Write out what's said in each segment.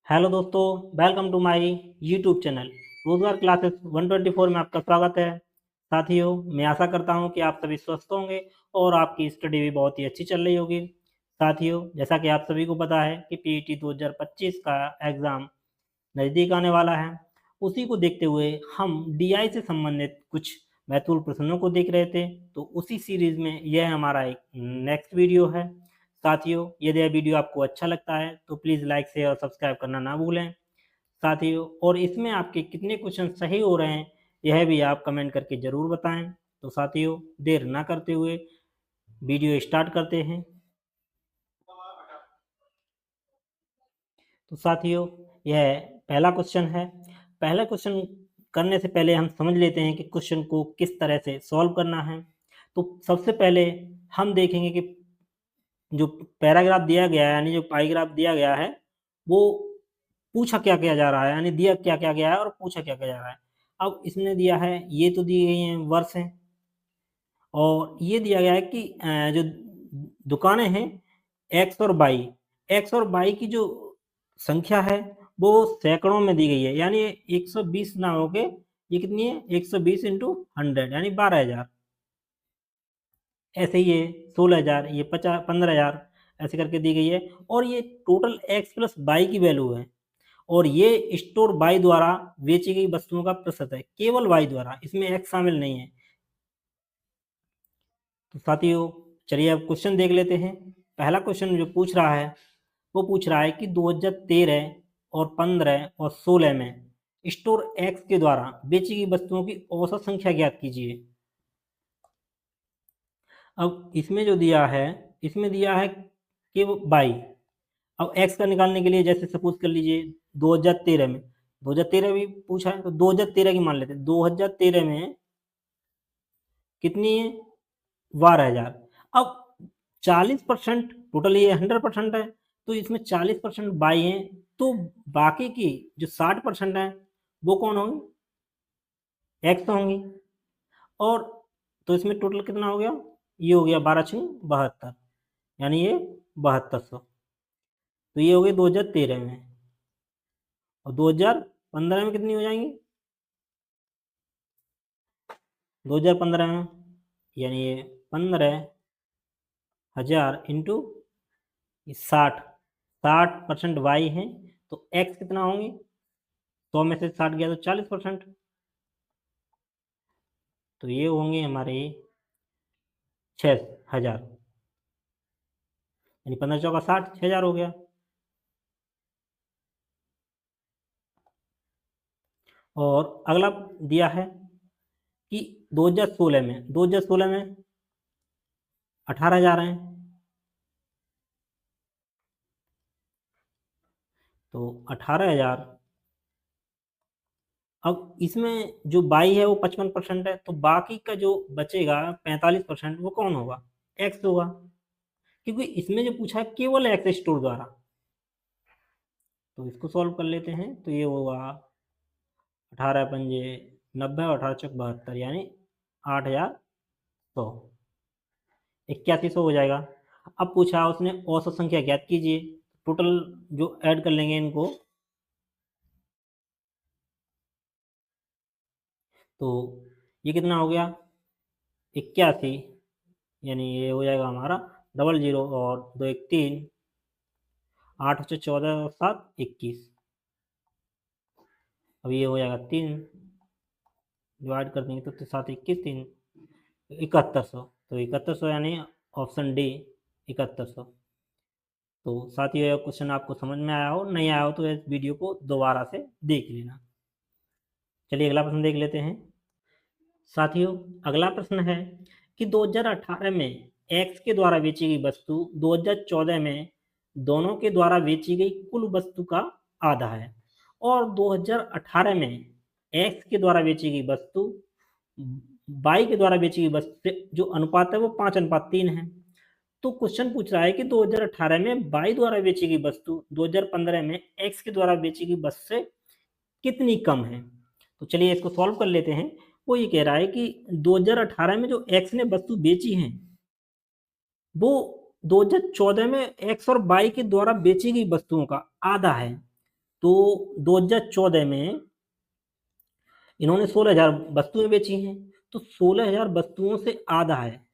Hello दोस्तों, welcome to my YouTube channel Rozgar classes 124 में आपका स्वागत है। साथियों, मैं आशा करता हूं कि आप सभी स्वस्थ होंगे और आपकी स्टडी भी बहुत ही अच्छी चल रही होगी। साथियों, जैसा कि आप सभी को पता है कि पीईटी 2025 का एग्ज़ाम नज़दीक आने वाला है। उसी को देखते हुए हम डीआई से संबंधित कुछ महत्वपूर्ण प्रश्नों को देख रहे थे, तो उसी सीरीज़ में यह हमारा एक नेक्स्ट वीडियो है। साथियों, यदि यह वीडियो आपको अच्छा लगता है तो प्लीज़ लाइक शेयर और सब्सक्राइब करना ना भूलें। साथियों, और इसमें आपके कितने क्वेश्चन सही हो रहे हैं यह भी आप कमेंट करके ज़रूर बताएं। तो साथियों, देर ना करते हुए वीडियो स्टार्ट करते हैं। तो साथियों, यह पहला क्वेश्चन है। पहला क्वेश्चन करने से पहले हम समझ लेते हैं कि क्वेश्चन को किस तरह से सॉल्व करना है। तो सबसे पहले हम देखेंगे कि जो पैराग्राफ दिया गया है यानी जो पाईग्राफ दिया गया है वो पूछा क्या क्या जा रहा है, यानी दिया क्या क्या गया है और पूछा क्या क्या जा रहा है। अब इसने दिया है, ये तो दी गई हैं वर्ष हैं, और ये दिया गया है कि जो दुकानें हैं एक्स और वाई, एक्स और वाई की जो संख्या है वो सैकड़ों में दी गई है, यानी 120 ना होके ये कितनी है 120 इंटू 100 यानी 12,000। ऐसे ही ये 16,000, ये 15,000 ऐसे करके दी गई है। और ये टोटल एक्स प्लस वाई की वैल्यू है, और ये स्टोर वाई द्वारा बेची गई वस्तुओं का प्रतिशत है, केवल वाई द्वारा, इसमें एक्स शामिल नहीं है। तो साथियों, चलिए अब क्वेश्चन देख लेते हैं। पहला क्वेश्चन जो पूछ रहा है वो पूछ रहा है कि 2013 और 15 और 16 में स्टोर एक्स के द्वारा बेची गई वस्तुओं की औसत संख्या ज्ञात कीजिए। अब इसमें जो दिया है, इसमें दिया है कि बाई। अब एक्स का निकालने के लिए जैसे सपोज कर लीजिए 2013 में, 2013 भी पूछा है तो 2013 की मान लेते हैं। 2013 में कितनी है 12,000। अब 40% टोटल, ये 100% है तो इसमें 40% बाई हैं, तो बाकी की जो 60% है वो कौन होंगी, एक्स होंगी। और तो इसमें टोटल कितना हो गया, ये हो गया 12 छंग 72, यानी ये 7200। तो ये हो गई 2013 में, और 2015 में कितनी हो जाएंगी 2015 में, यानी ये 15,000 इंटू 60% वाई हैं, तो एक्स कितना होंगे, 100 में से 60 गया तो 40%, तो ये होंगे हमारे 6,000, यानी 15 चौका 60, 6,000 हो गया। और अगला दिया है कि 2016 में 18,000 हैं, तो 18,000। अब इसमें जो बाई है वो 55% है, तो बाकी का जो बचेगा 45% वो कौन होगा, एक्स होगा, क्योंकि इसमें जो पूछा है केवल एक्स स्टोर द्वारा। तो इसको सॉल्व कर लेते हैं, तो ये होगा 18 पंजे 90 और 18 चौक 72, यानी 8,100, 8100 हो जाएगा। अब पूछा उसने औसत संख्या ज्ञात कीजिए, टोटल जो ऐड कर लेंगे इनको, तो ये कितना हो गया 81, यानी ये हो जाएगा हमारा 00 और 2 1 3, 8 से 14 और 7 21। अब ये हो जाएगा 3, डिवाइड कर देंगे तो 7 21 3 7100, तो 7100 यानी ऑप्शन डी 7100। तो साथियों, यह क्वेश्चन आपको समझ में आया हो, नहीं आया हो तो इस वीडियो को दोबारा से देख लेना। चलिए अगला प्रश्न देख लेते हैं। साथियों, अगला प्रश्न है कि 2018 में एक्स के द्वारा बेची गई वस्तु 2014 में दोनों के द्वारा बेची गई कुल वस्तु का आधा है, और 2018 में एक्स के द्वारा बेची गई वस्तु वाई के द्वारा बेची गई वस्तु से जो अनुपात है वो 5:3 है। तो क्वेश्चन पूछ रहा है कि 2018 में वाई द्वारा बेची गई वस्तु 2015 में एक्स के द्वारा बेची गई वस्तु से कितनी कम है। तो चलिए इसको सॉल्व कर लेते हैं। वो ये कह रहा है कि 2018 में जो एक्स ने वस्तु बेची है वो 2014 में एक्स और वाई के द्वारा बेची गई वस्तुओं का आधा है। तो 2014 में इन्होंने 16,000 वस्तुएं बेची हैं, तो 16,000 वस्तुओं से आधा है,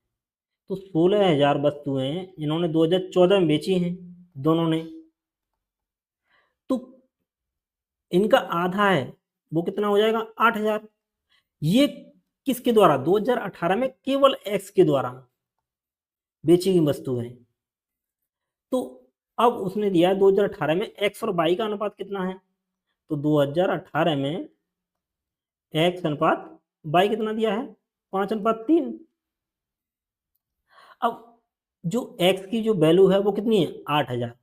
तो 16,000 वस्तुएं इन्होंने 2014 में बेची हैं दोनों ने, तो इनका आधा है वो कितना हो जाएगा 8,000। ये किसके द्वारा 2018 में केवल एक्स के द्वारा बेची गई वस्तु है। तो अब उसने दिया है 2018 में एक्स और वाई का अनुपात कितना है, तो 2018 में एक्स अनुपात वाई कितना दिया है 5:3। अब जो एक्स की जो वैल्यू है वो कितनी है 8,000,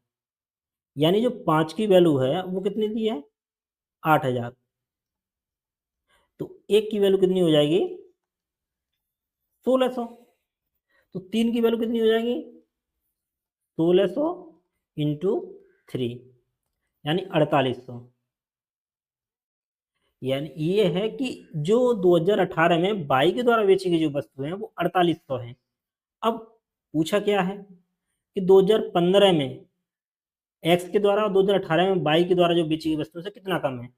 यानी जो 5 की वैल्यू है वो कितनी दी है 8,000, तो एक की वैल्यू कितनी हो जाएगी 1600, तो 3 की वैल्यू कितनी हो जाएगी 1600 इंटू 3 यानी 4800। यानी ये है कि जो 2018 में बाई के द्वारा बेची गई जो वस्तु है वो 4800 है। अब पूछा क्या है कि 2015 में एक्स के द्वारा और 2018 में बाई के द्वारा जो बेची गई वस्तु से कितना कम है,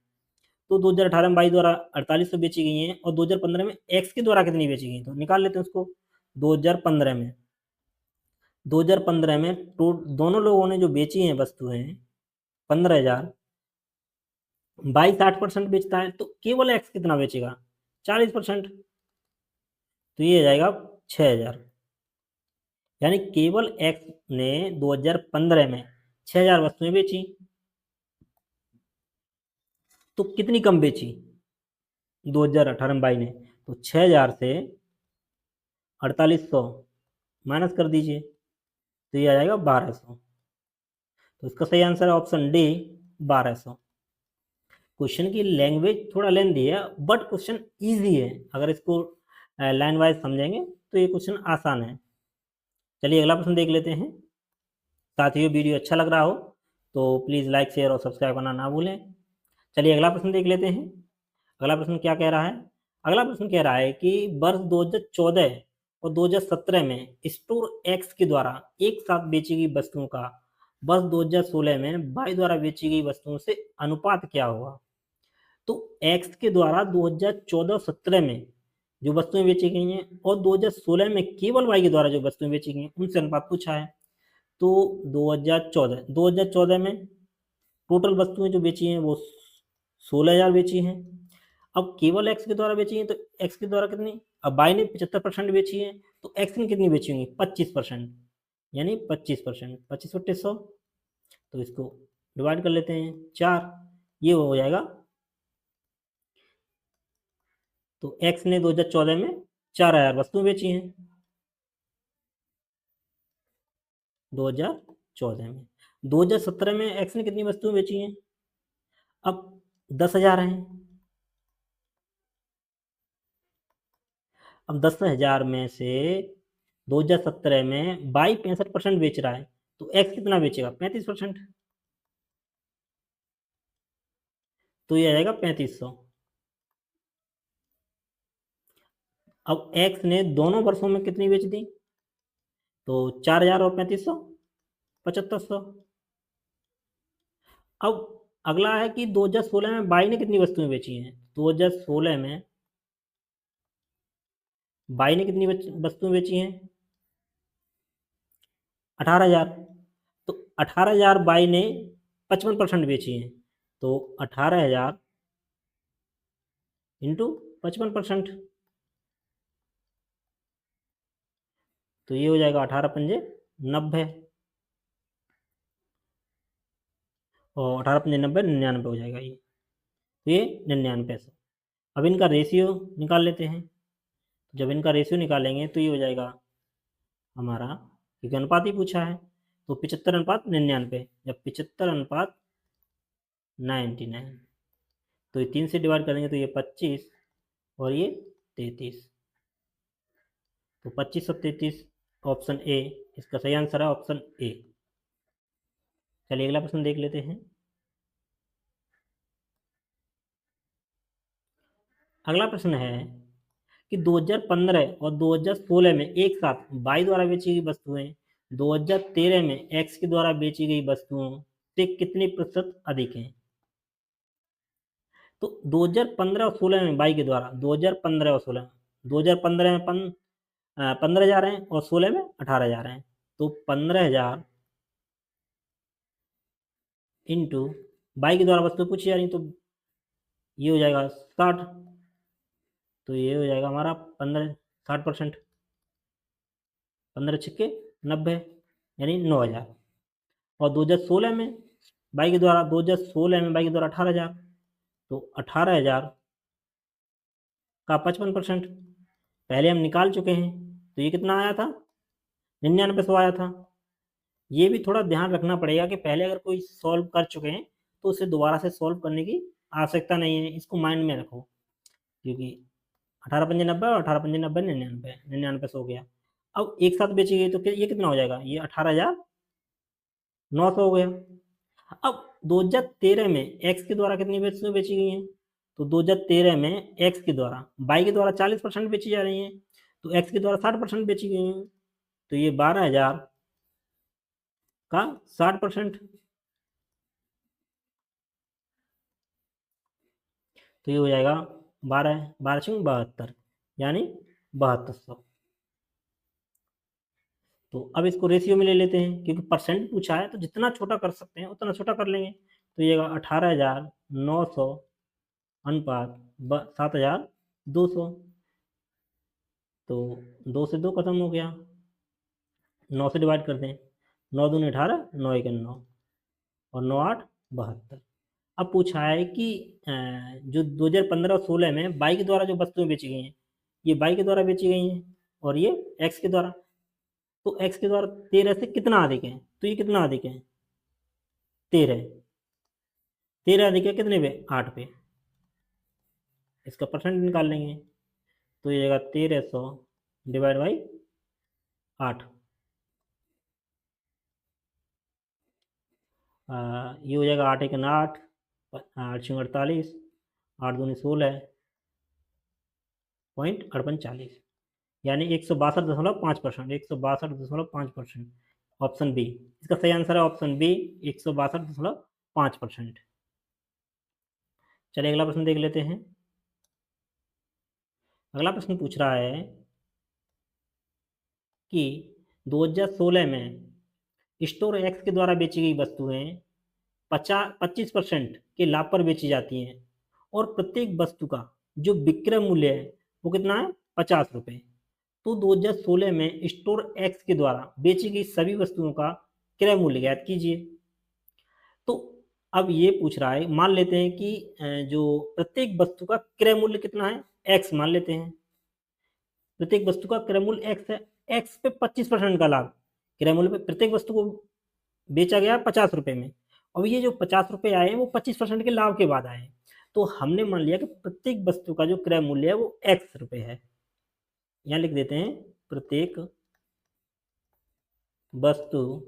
तो 2018 में बाई द्वारा 4800 बेची गई हैं और 2015 में एक्स के द्वारा कितनी बेची गई, तो निकाल लेते हैं उसको। 2015 में तो दोनों लोगों ने जो बेची हैं वस्तुएं 15,000, बाई 60% बेचता है, तो केवल एक्स कितना बेचेगा 40%, तो ये आ जाएगा 6,000। यानी केवल एक्स ने 2015 में 6,000 वस्तुएं बेची, तो कितनी कम बेची 2018 में बाई ने, तो 6,000 से 4800 माइनस कर दीजिए, तो ये आ जाएगा 1200। तो इसका सही आंसर है ऑप्शन डी 1200। क्वेश्चन की लैंग्वेज थोड़ा लेंथी है बट क्वेश्चन इजी है, अगर इसको लाइन वाइज समझेंगे तो ये क्वेश्चन आसान है। चलिए अगला प्रश्न देख लेते हैं। साथियों वीडियो अच्छा लग रहा हो तो प्लीज़ लाइक शेयर और सब्सक्राइब करना ना भूलें। चलिए अगला प्रश्न देख लेते हैं। अगला प्रश्न क्या कह रहा है, अगला प्रश्न कह रहा है कि वर्ष 2014 और 2017 में स्टोर एक्स के द्वारा एक साथ बेची गई वस्तुओं का वर्ष 2016 में बाई द्वारा बेची गई वस्तुओं से अनुपात क्या होगा। तो एक्स के द्वारा 2014-17 में जो वस्तुएं बेची गई हैं और 2016 में केवल वाई के द्वारा जो वस्तुएं बेची गई हैं उनसे अनुपात पूछा है। तो 2014 में टोटल वस्तुएं जो बेची हैं वो 16,000 बेची हैं। अब केवल एक्स के द्वारा बेची हैं तो एक्स के द्वारा कितनी, अब बाई ने 75% बेची है तो एक्स ने कितनी बेची होंगी 25%, यानी 25%, 25/100। तो इसको डिवाइड कर लेते हैं 4, ये हो जाएगा। तो एक्स ने 2014 में 4,000 वस्तुएं बेची हैं 2014 में। 2017 में एक्स ने कितनी वस्तुएं बेची हैं, अब 10,000 हैं। अब 10,000 में से 2017 में बाई 65% बेच रहा है तो एक्स कितना बेचेगा 35%, तो ये आ जाएगा 3500। अब एक्स ने दोनों वर्षों में कितनी बेच दी, तो 4,000 और 3500 7500। अब अगला है कि 2016 में बाई ने कितनी वस्तुएं बेची हैं, 2016 में बाई ने कितनी वस्तुएं बेची हैं 18,000, तो 18,000 बाई ने 55% बेची हैं, तो 18,000 इंटू 55%, तो ये हो जाएगा 18×5 = 90 और 18×5 = 99 हो जाएगा ये, तो ये 9900। अब इनका रेशियो निकाल लेते हैं। जब इनका रेशियो निकालेंगे तो ये हो जाएगा हमारा, क्योंकि अनुपात ही पूछा है, तो 75:99। जब 75:99 तो ये 3 से डिवाइड करेंगे तो ये 25 और ये 33, तो 25 और 33 ऑप्शन ए इसका सही आंसर है, ऑप्शन ए। चलिए अगला प्रश्न देख लेते हैं। अगला प्रश्न है कि 2015 और 2016 में एक साथ बाई द्वारा बेची गई वस्तुएं 2013 में एक्स के द्वारा बेची गई वस्तुओं से कितने प्रतिशत अधिक हैं। तो 2015 और 16 में बाई के द्वारा 2015 और 16 में 2015 में 15,000 हैं और 16 में 18,000 हैं। तो 15,000 इंटू बाई के द्वारा वस्तु पूछी जा रही, तो ये हो जाएगा 60। तो ये हो जाएगा हमारा 60%। 15 छिक्के 90 यानी 9,000। और 2016 में बाई के द्वारा 2016 में बाई के द्वारा 18,000, तो 18,000 का 55% पहले हम निकाल चुके हैं। तो ये कितना आया था? 9900 आया था। ये भी थोड़ा ध्यान रखना पड़ेगा कि पहले अगर कोई सॉल्व कर चुके हैं तो उसे दोबारा से सॉल्व करने की आवश्यकता नहीं है, इसको माइंड में रखो। क्योंकि 18 पंजे 90 और 18 पंजे 90 99, 99 हो गया। अब एक साथ बेची गई तो ये कितना हो जाएगा? ये 18,900 हो गया। अब 2013 में एक्स के द्वारा कितनी वस्तुएं बेची गई हैं? तो 2013 में एक्स के द्वारा बाई के द्वारा 40% बेची जा रही हैं, तो एक्स के द्वारा 60% बेची गई हैं। तो ये 12,000 का 60%। तो ये हो जाएगा 12 यानी 7200। तो अब इसको रेशियो में ले लेते हैं, क्योंकि परसेंट पूछा है तो जितना छोटा कर सकते हैं उतना छोटा कर लेंगे। तो ये 18,900 अनुपात 7,200। तो 2 से 2 खत्म हो गया, 9 से डिवाइड कर दें। 9 दूनी 18, 9 एक 9 और 9 8 72। अब पूछा है कि जो 2015 और 16 में बाई के द्वारा जो वस्तुएं बेची गई हैं, ये बाई के द्वारा बेची गई हैं और ये एक्स के द्वारा। तो एक्स के द्वारा 13 से कितना अधिक है? तो ये कितना अधिक है? 13। 13 अधिक है कितने पे? 8 पे। इसका परसेंट निकाल लेंगे, तो ये जाएगा 1300 डिवाइड बाई 8। ये हो जाएगा 8 एक 8, 8 छः 48, 8 दूनी 16.48, यानी 162.5%। 162.5%। ऑप्शन बी इसका सही आंसर है। Option B 162.5%। चलिए अगला प्रश्न देख लेते हैं। अगला प्रश्न पूछ रहा है कि 2016 में स्टोर एक्स के द्वारा बेची गई वस्तुएं 25% के लाभ पर बेची जाती हैं और प्रत्येक वस्तु का जो विक्रय मूल्य है वो कितना है? 50 रुपये। तो 2016 में स्टोर एक्स के द्वारा बेची गई सभी वस्तुओं का क्रय मूल्य ज्ञात कीजिए। तो अब ये पूछ रहा है, मान लेते हैं कि जो प्रत्येक वस्तु का क्रय मूल्य कितना है? एक्स मान लेते हैं। प्रत्येक वस्तु का क्रय मूल्य एक्स है। एक्स पे 25% का लाभ, क्रय मूल्य पे प्रत्येक वस्तु को बेचा गया 50 रुपये में। अब ये जो 50 रुपये आए हैं वो 25% के लाभ के बाद आए हैं। तो हमने मान लिया कि प्रत्येक वस्तु का जो क्रय मूल्य है वो एक्स रुपये है। यहाँ लिख देते हैं प्रत्येक वस्तु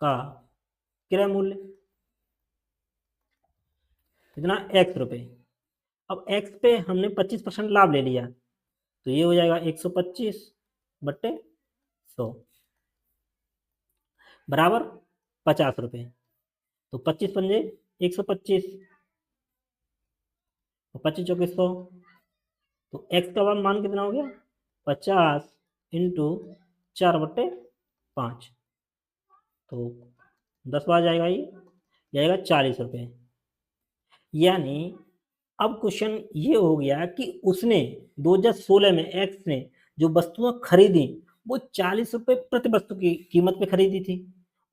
का क्रय मूल्य कितना? एक्स रुपये। अब एक्स पे हमने 25% लाभ ले लिया, तो ये हो जाएगा 125/100 बराबर 50 रुपये। तो 25 पंजे 125 और 25 चौके 100। तो एक्स का मान कितना हो गया? 50 इंटू 4/5। तो 10 बार जाएगा, ये जाएगा 40 रुपये। यानी अब क्वेश्चन ये हो गया कि उसने 2016 में एक्स ने जो वस्तुएं खरीदी वो 40 रुपये प्रति वस्तु की कीमत पे खरीदी थी।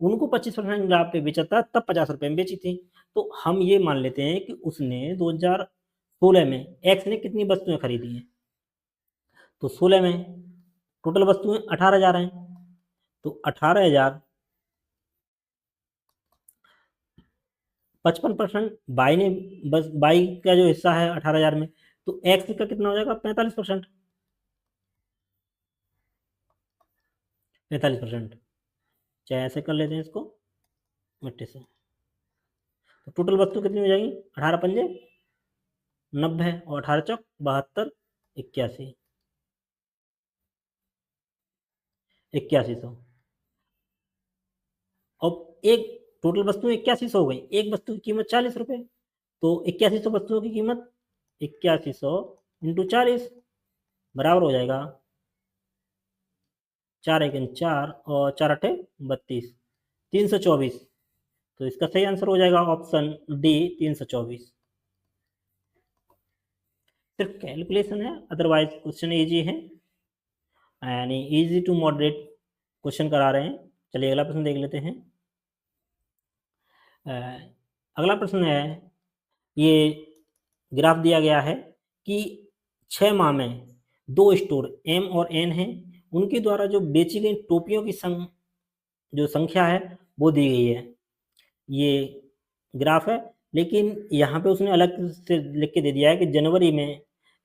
उनको 25% लाभ पे बेचा था, तब 50 रुपये में बेची थी। तो हम ये मान लेते हैं कि उसने 2016 में एक्स ने कितनी वस्तुएं खरीदी हैं? तो 16 में टोटल वस्तुएं 18,000 हैं। तो 18,000 55% बाई ने, बस बाई का जो हिस्सा है 18,000 में, तो एक्स का कितना हो जाएगा? 45%। 45%। चाहे ऐसे कर लेते हैं इसको मिट्टी से। तो टोटल वस्तु कितनी हो जाएगी? 18 पंजे 90 और 18 चौक 72, 81, 8100। और एक टोटल वस्तु 8100 हो गई, एक वस्तु की कीमत 40 रुपये। तो 8100 वस्तुओं की कीमत 8100 इंटू 40 बराबर हो जाएगा 4 एकम 4 और 4 अठे 32 324। तो इसका सही आंसर हो जाएगा ऑप्शन डी 324। सिर्फ कैलकुलेशन है, अदरवाइज क्वेश्चन इजी है, यानी इजी टू मॉडरेट क्वेश्चन करा रहे हैं। चलिए अगला प्रश्न देख लेते हैं। अगला प्रश्न है, ये ग्राफ दिया गया है कि 6 माह में 2 स्टोर एम और एन हैं, उनके द्वारा जो बेची गई टोपियों की जो संख्या है वो दी गई है। ये ग्राफ है, लेकिन यहाँ पे उसने अलग से लिख के दे दिया है कि जनवरी में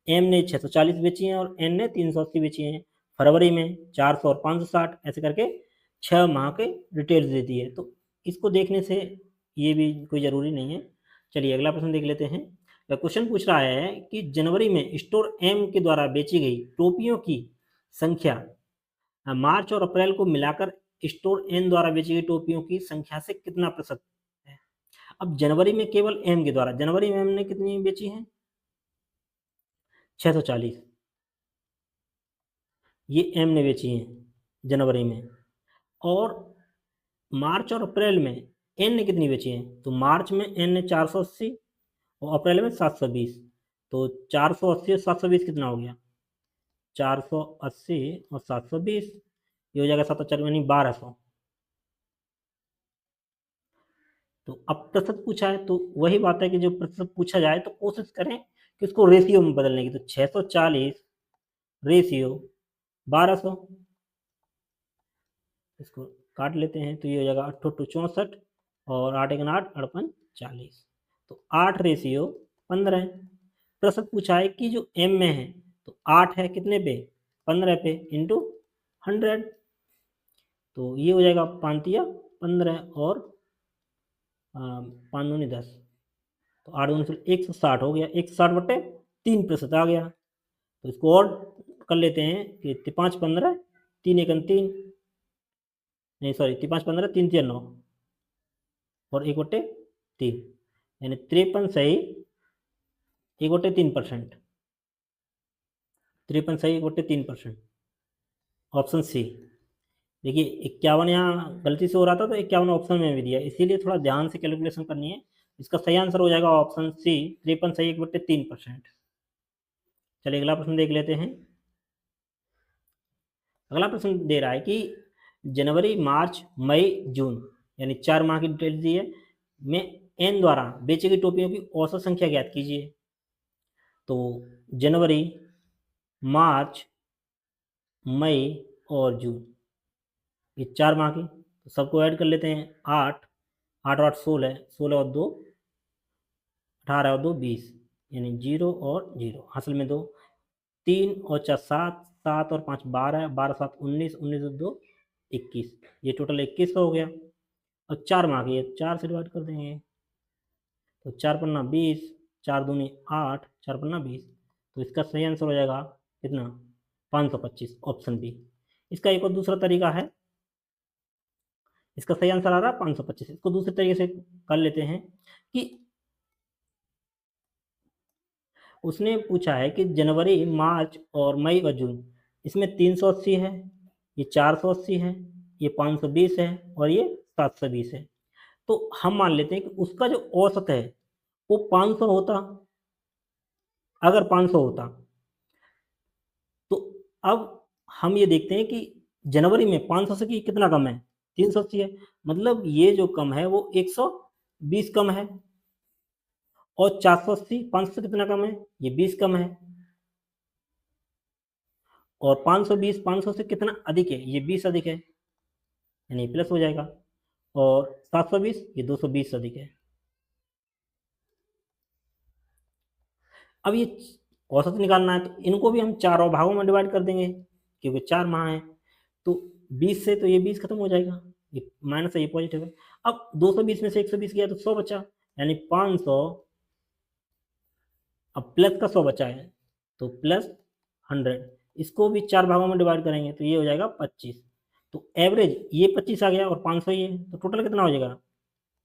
एम ने 640 बेची हैं और एन ने 380 बेची हैं, फरवरी में 400 और 560, ऐसे करके 6 माह के डिटेल्स दे दी है। तो इसको देखने से ये भी कोई ज़रूरी नहीं है। चलिए अगला प्रश्न देख लेते हैं। क्वेश्चन पूछ रहा है कि जनवरी में स्टोर एम के द्वारा बेची गई टोपियों की संख्या मार्च और अप्रैल को मिलाकर स्टोर एन द्वारा बेची गई टोपियों की संख्या से कितना प्रतिशत है। अब जनवरी में केवल एम के द्वारा, जनवरी में एम ने कितनी बेची है 640, ये एम ने बेची है जनवरी में। और मार्च और अप्रैल में एन ने कितनी बेची है, तो मार्च में एन ने 480 और अप्रैल में 720। तो 480 और 720 कितना हो गया 480 और 720, ये हो जाएगा 7 यानी 1200। तो अब प्रतिशत पूछा है तो वही बात है कि जो प्रतिशत पूछा जाए तो कोशिश करें कि उसको रेशियो में बदलने की। तो 640 रेशियो 1200, इसको काट लेते हैं तो ये हो जाएगा 8 64 और 8 8 अड़पन 40। तो 8 रेशियो 15। प्रतिशत पूछा है कि जो एम में है तो 8 है कितने पे 15 पे इंटू 100। तो ये हो जाएगा 5 या 15 और 5 दूनी 10, तो 8 दूनी 160 हो गया, 160/3% आ गया। तो इसको और कर लेते हैं कि 5 15 3 एकम 3, नहीं सॉरी 5 15 3 3 9 और 1/3, यानी 53 सही 1/3%, 53 सही 1/3%, ऑप्शन सी। देखिए 51 यहाँ गलती से हो रहा था तो 51 ऑप्शन में भी दिया, इसीलिए थोड़ा ध्यान से कैलकुलेशन करनी है। इसका सही आंसर हो जाएगा ऑप्शन सी 53 सही 1/3%। चलिए अगला प्रश्न देख लेते हैं। अगला प्रश्न दे रहा है कि जनवरी मार्च मई जून यानी 4 माह की डिटेल्स दी है में एन द्वारा बेची गई टोपियों की औसत संख्या ज्ञात कीजिए। तो जनवरी मार्च मई और जून ये 4 माह की, तो सबको ऐड कर लेते हैं। 8 8 8 16, 16 और 2 18 और 2 20, यानी 0 और 0 हासिल में 2, 3 और 4 7, 7 और 5 12, 12 7 19, 19 और 2 21, ये टोटल 2100 हो गया। और 4 माह की 4 से डिवाइड कर देंगे तो 4 पन्ना 20, 4 दूनी 8, 4 पन्ना 20। तो इसका सही आंसर हो जाएगा कितना 525, ऑप्शन बी। इसका एक और दूसरा तरीका है, इसका सही आंसर आ रहा है 525। इसको दूसरे तरीके से कर लेते हैं कि उसने पूछा है कि जनवरी मार्च और मई और जून इसमें 380 है, ये 480 है, ये 520 है और ये 720 है। तो हम मान लेते हैं कि उसका जो औसत है वो 500 होता, अगर 500 होता तो अब हम ये देखते हैं कि जनवरी में 500 से की कितना कम है 380 है, मतलब ये जो कम है वो 120 कम है। और 480 500 से कितना कम है ये 20 कम है। और 520 500 से कितना अधिक है ये 20 अधिक है, यानी प्लस हो जाएगा। और 720 ये 220 अधिक है। अब ये औसत निकालना है तो इनको भी हम चारों भागों में डिवाइड कर देंगे क्योंकि 4 माह है। तो 20 से तो ये 20 खत्म हो जाएगा, ये माइनस है ये पॉजिटिव है। अब 220 में से 120 गया तो 100 बचा, यानी 500, अब प्लस का 100 बचा है तो प्लस 100, इसको भी 4 भागों में डिवाइड करेंगे तो ये हो जाएगा 25। तो एवरेज ये 25 आ गया और 500 ये, तो टोटल कितना हो जाएगा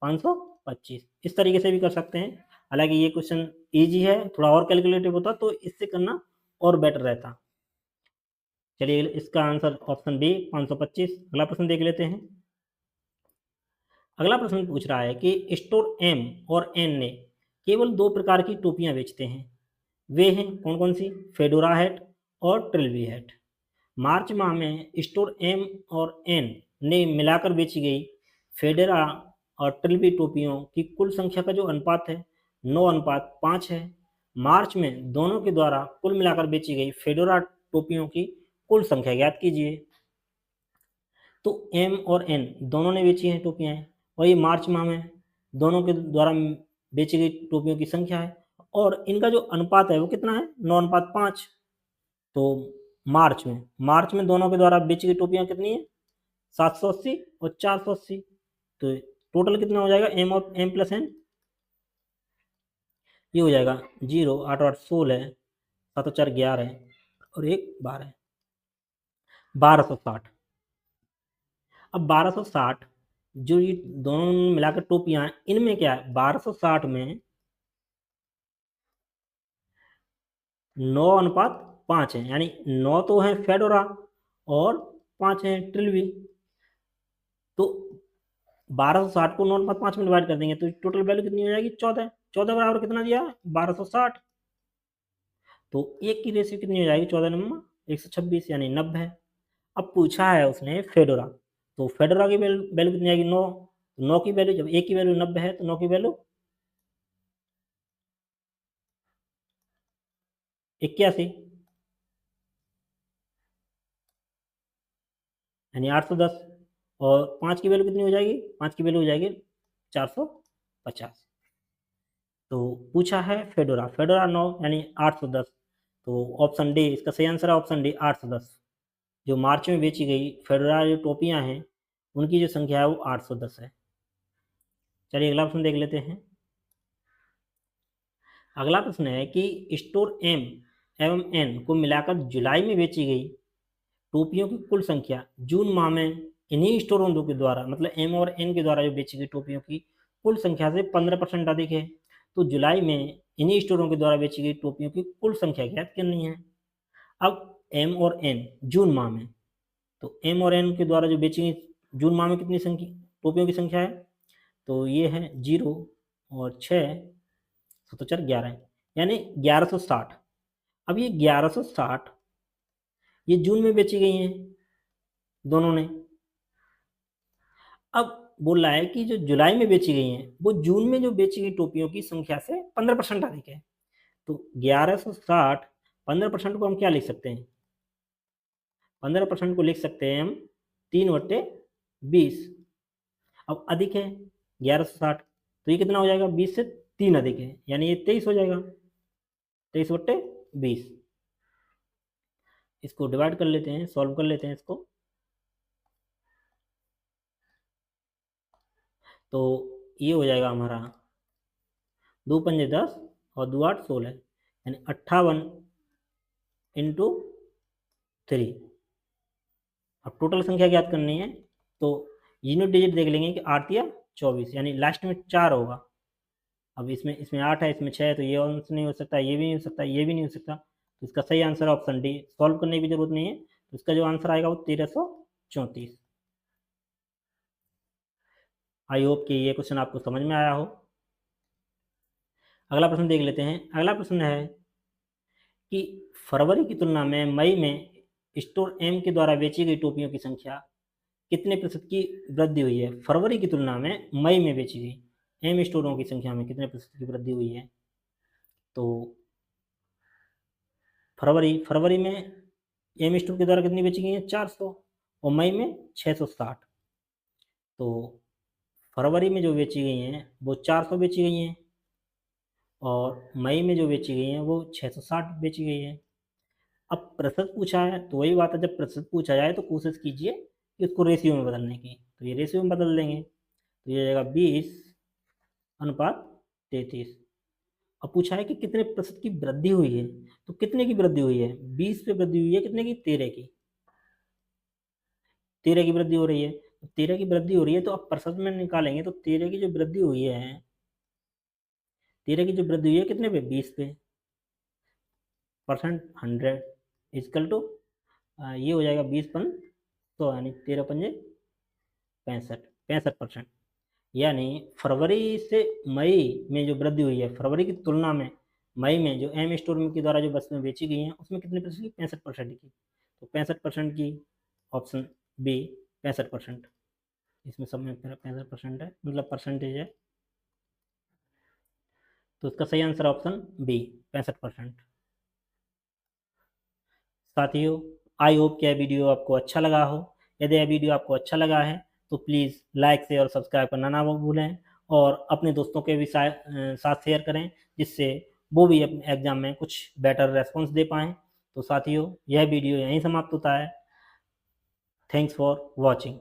525। इस तरीके से भी कर सकते हैं, हालांकि ये क्वेश्चन इजी है, थोड़ा और कैलकुलेटिव होता तो इससे करना और बेटर रहता। चलिए इसका आंसर ऑप्शन बी 525। अगला प्रश्न देख लेते हैं। अगला प्रश्न पूछ रहा है कि स्टोर एम और एन ने केवल 2 प्रकार की टोपियां बेचते हैं, वे हैं कौन कौन सी? फेडोरा हैट और ट्रिलबी हैट। मार्च माह में स्टोर एम और एन ने मिलाकर बेची गई फेडोरा और ट्रिलबी टोपियों की कुल संख्या का जो अनुपात है 9:5 है। मार्च में दोनों के द्वारा कुल मिलाकर बेची गई फेडोरा टोपियों की कुल संख्या ज्ञात कीजिए। तो एम और एन दोनों ने बेची हैं टोपियाँ, और ये मार्च माह में दोनों के द्वारा बेची गई टोपियों की संख्या है, और इनका जो अनुपात है वो कितना है? 9:5। तो मार्च में दोनों के द्वारा बेची गई टोपियाँ कितनी है? 780 और 480। तो टोटल कितना हो जाएगा एम और एम प्लस एन? ये हो जाएगा 0, 8 8 16, 7 4 11 और 1 12, 1260। अब 1260 जो ये दोनों मिलाकर टोपियां हैं, इनमें क्या है? 1260 में 9:5 है, यानी 9 तो है फेडोरा और 5 है ट्रिलबी। तो 1260 को 9:5 में डिवाइड कर देंगे तो टोटल वैल्यू कितनी हो जाएगी? 14। 14 बराबर कितना दिया है? 1260। तो एक की रेशियो कितनी हो जाएगी? 14 नंबर 126, यानी 90। अब पूछा है उसने फेडोरा, तो फेडोरा की वैल्यू कितनी आएगी? 9। 9 की वैल्यू, जब एक की वैल्यू 90 है तो 9 की वैल्यू 81, यानी 810। और 5 की वैल्यू कितनी हो जाएगी? 5 की वैल्यू हो जाएगी 450। तो पूछा है फेडोरा, फेडोरा 9 यानी 810। तो ऑप्शन डी इसका सही आंसर है, ऑप्शन डी 810। जो मार्च में बेची गई फेडोरा जो टोपियां हैं उनकी जो संख्या है वो 810 है। चलिए अगला प्रश्न देख लेते हैं। अगला प्रश्न है कि स्टोर एम एवं एन को मिलाकर जुलाई में बेची गई टोपियों की कुल संख्या जून माह में इन्हीं स्टोरों के द्वारा, मतलब एम और एन के द्वारा जो बेची गई टोपियों की कुल संख्या से 15% अधिक है। तो जुलाई में इन्हीं स्टोरों के द्वारा बेची गई टोपियों की कुल संख्या ज्ञात करनी है। अब एम और एन जून माह में, तो एम और एन के द्वारा जो बेची गई जून माह में कितनी संख्या टोपियों की संख्या है? तो ये है 0 और 6, 7 4 11, यानी 1160। अब ये 1160 ये जून में बेची गई हैं दोनों ने। अब बोल रहा है कि जो जुलाई में बेची गई हैं वो जून में जो बेची गई टोपियों की संख्या से 15% अधिक है। तो 1160 15% को हम क्या लिख सकते हैं? 15% को लिख सकते हैं हम 3/20। अब अधिक है 1160, तो ये कितना हो जाएगा? 20 से 3 अधिक है, यानी ये 23 हो जाएगा। 23/20। इसको डिवाइड कर लेते हैं, सॉल्व कर लेते हैं इसको। तो ये हो जाएगा हमारा 2 पंजे 10 और 2 8 16, यानी 58 इंटू 3। अब टोटल संख्या ज्ञात करनी है, तो यूनिट डिजिट देख लेंगे कि 8 या 24, यानी लास्ट में 4 होगा। अब इसमें 8 है, इसमें 6 है, तो ये आंसर नहीं हो सकता, ये भी नहीं हो सकता, ये भी नहीं हो सकता। तो इसका सही आंसर है ऑप्शन डी। सॉल्व करने की जरूरत नहीं है, तो इसका जो आंसर आएगा वो 1334। आई होप कि ये क्वेश्चन आपको समझ में आया हो। अगला प्रश्न देख लेते हैं। अगला प्रश्न है कि फरवरी की तुलना में मई में स्टोर एम के द्वारा बेची गई टोपियों की संख्या कितने प्रतिशत की वृद्धि हुई है? फरवरी की तुलना में मई में बेची गई एम स्टोरों की संख्या में कितने प्रतिशत की वृद्धि हुई है? तो फरवरी में एम स्टोर के द्वारा कितनी बेची गई है? 400, और मई में 660। तो फरवरी में जो बेची गई हैं वो 400 बेची गई हैं, और मई में जो बेची गई हैं वो 660 बेची गई है। अब प्रतिशत पूछा है, तो वही बात है, जब प्रतिशत पूछा जाए तो कोशिश कीजिए कि उसको रेशियो में बदलने की। तो ये रेशियो में बदल देंगे, तो ये जाएगा 20:33। अब पूछा है कि कितने प्रतिशत की वृद्धि हुई है, तो कितने की वृद्धि हुई है? 20 पे वृद्धि हुई है, कितने की? 13 की। 13 की वृद्धि हो रही है, 13 की वृद्धि हो रही है, तो अब प्रतिशत में निकालेंगे तो 13 की जो वृद्धि हुई है, 13 की जो वृद्धि हुई है कितने पे, 20 पे, परसेंट 100 इजकल टू ये हो जाएगा 20 यानी 13×5 65%। यानी फरवरी से मई में जो वृद्धि हुई है, फरवरी की तुलना में मई में जो एम स्टोर के द्वारा जो वस्तुएं बेची गई हैं उसमें कितने परसेंट की, 65% की। तो 65% की, ऑप्शन बी 65%, इसमें सब में 65% है, मतलब परसेंटेज है, तो इसका सही आंसर ऑप्शन बी 65%। साथियों, आई होप कि यह वीडियो आपको अच्छा लगा हो। यदि यह वीडियो आपको अच्छा लगा है तो प्लीज़ लाइक शेयर और सब्सक्राइब करना ना भूलें, और अपने दोस्तों के भी साथ शेयर करें, जिससे वो भी अपने एग्जाम में कुछ बेटर रेस्पॉन्स दे पाएँ। तो साथियों, यह वीडियो यहीं समाप्त होता है। Thanks for watching.